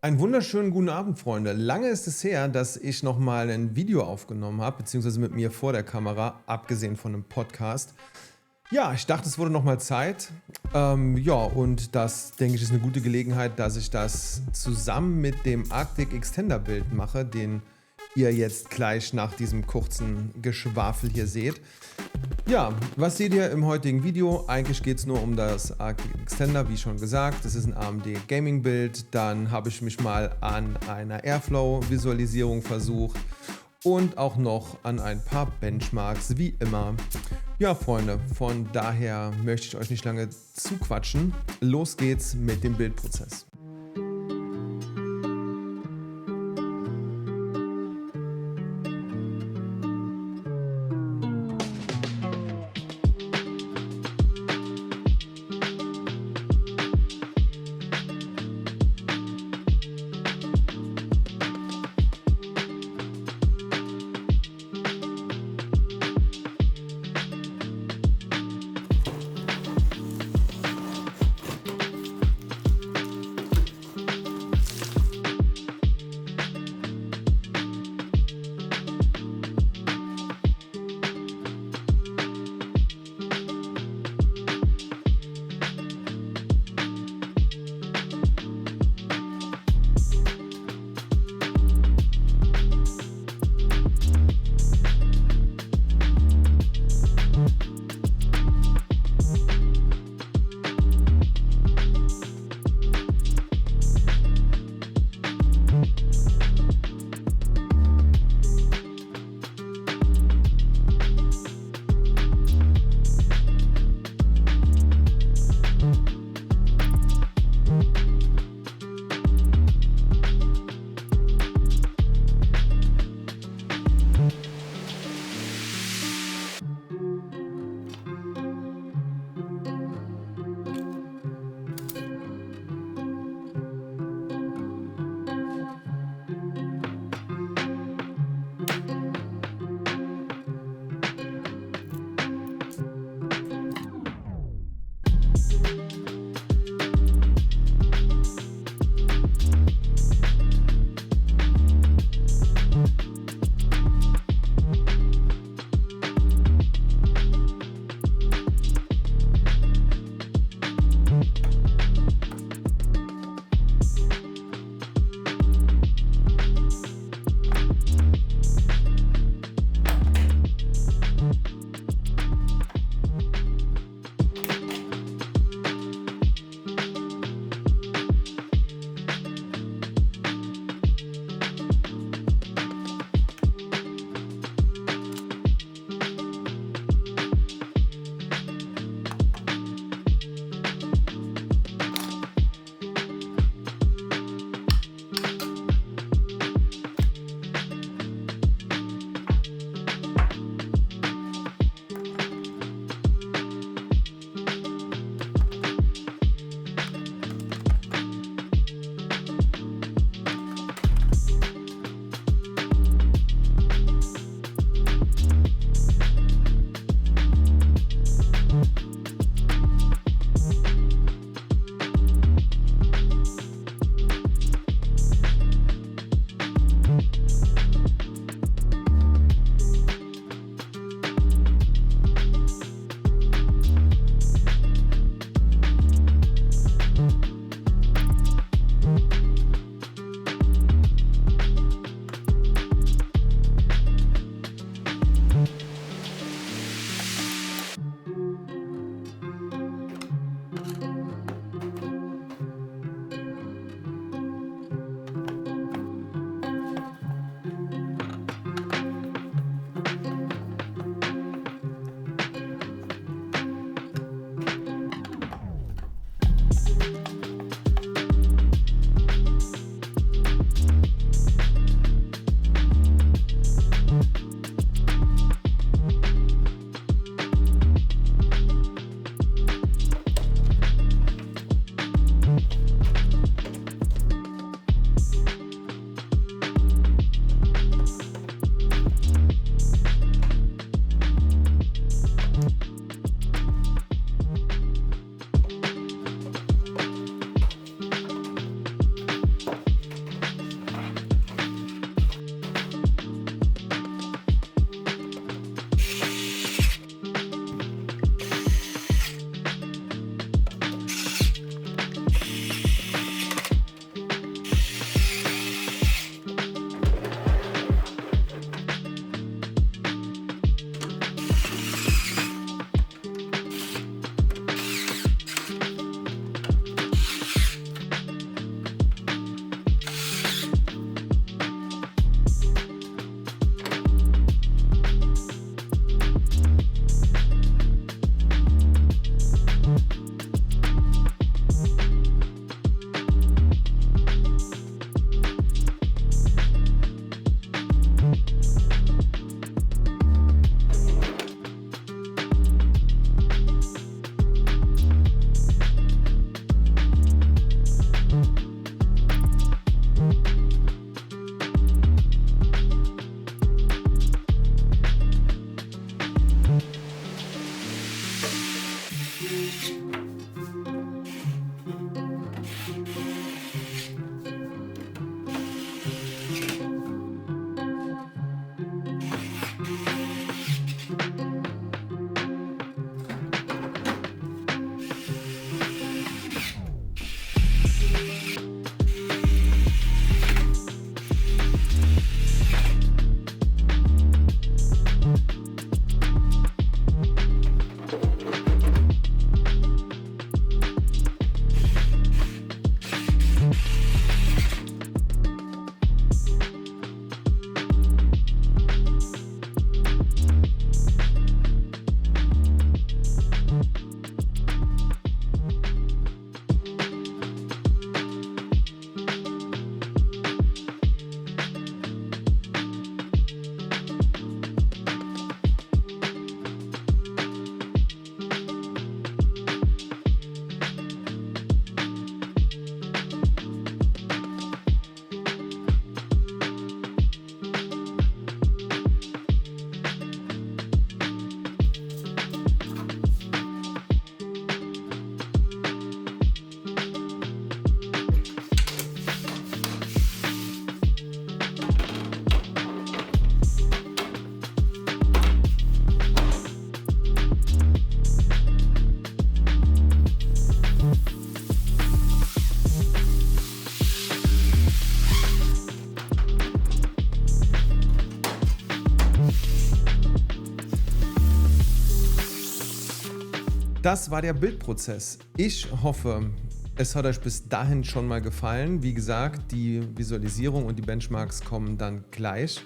Einen wunderschönen guten Abend, Freunde. Lange ist es her, dass ich noch mal 'n Video aufgenommen habe, beziehungsweise mit mir vor der Kamera, abgesehen von 'nem Podcast. Ja, ich dachte, es wurde noch mal Zeit. Ja, und das, denke ich, ist eine gute Gelegenheit, dass ich das zusammen mit dem Arctic Extender Bild mache, den ihr jetzt gleich nach diesem kurzen Geschwafel hier seht. Ja, was seht ihr im heutigen Video? Eigentlich geht es nur um das Arctic Extender, wie schon gesagt. Das ist ein AMD Gaming Bild. Dann habe ich mich mal an einer Airflow Visualisierung versucht und auch noch an ein paar Benchmarks, wie immer. Ja, Freunde, von daher möchte ich euch nicht lange zuquatschen. Los geht's mit dem Bildprozess. das war der Bildprozess. Ich hoffe, es hat euch bis dahin schon mal gefallen. Wie gesagt, die Visualisierung und die Benchmarks kommen dann gleich.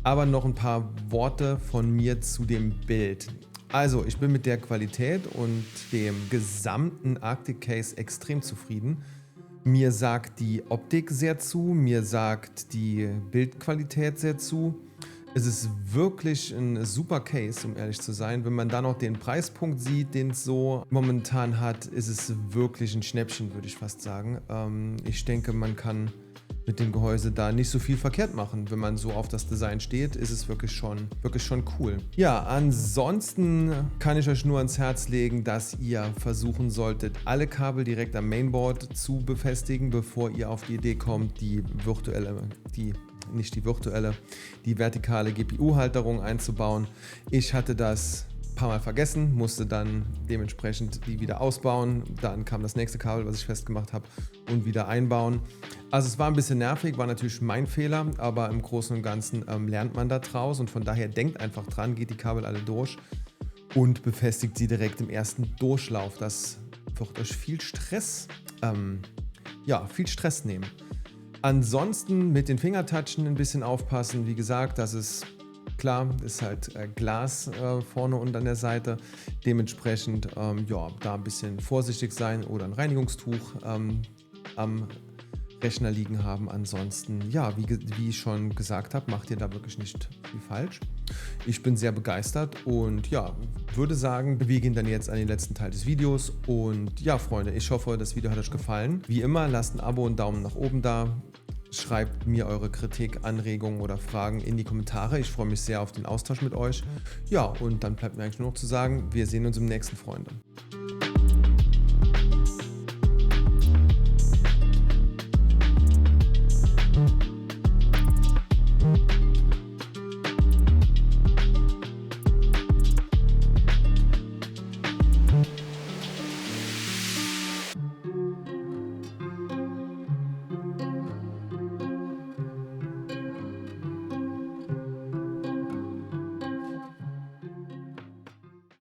Aber noch ein paar Worte von mir zu dem Bild. Also, ich bin mit der Qualität und dem gesamten Arctic Case extrem zufrieden. Mir sagt die Optik sehr zu, mir sagt die Bildqualität sehr zu. Es ist wirklich ein super Case, um ehrlich zu sein. Wenn man da noch den Preispunkt sieht, den es so momentan hat, ist es wirklich ein Schnäppchen, würde ich fast sagen. Ich denke, man kann mit dem Gehäuse da nicht so viel verkehrt machen. Wenn man so auf das Design steht, ist es wirklich schon cool. Ja, ansonsten kann ich euch nur ans Herz legen, dass ihr versuchen solltet, alle Kabel direkt am Mainboard zu befestigen, bevor ihr auf die Idee kommt, die vertikale GPU-Halterung einzubauen. Ich hatte das ein paar Mal vergessen, musste dann dementsprechend die wieder ausbauen. Dann kam das nächste Kabel, was ich festgemacht habe, und wieder einbauen. Also es war ein bisschen nervig, war natürlich mein Fehler, aber im Großen und Ganzen lernt man da draus und von daher denkt einfach dran, geht die Kabel alle durch und befestigt sie direkt im ersten Durchlauf. Das wird euch viel Stress nehmen. Ansonsten mit den Fingertouchen ein bisschen aufpassen. Wie gesagt, das ist klar, ist halt Glas vorne und an der Seite. Dementsprechend da ein bisschen vorsichtig sein oder ein Reinigungstuch am Rechner liegen haben. Ansonsten, ja, wie ich schon gesagt habe, macht ihr da wirklich nicht viel falsch. Ich bin sehr begeistert und ja, würde sagen, wir gehen dann jetzt an den letzten Teil des Videos. Und ja, Freunde, ich hoffe, das Video hat euch gefallen. Wie immer, lasst ein Abo und einen Daumen nach oben da. Schreibt mir eure Kritik, Anregungen oder Fragen in die Kommentare. Ich freue mich sehr auf den Austausch mit euch. Ja, und dann bleibt mir eigentlich nur noch zu sagen, wir sehen uns im nächsten, Freunde.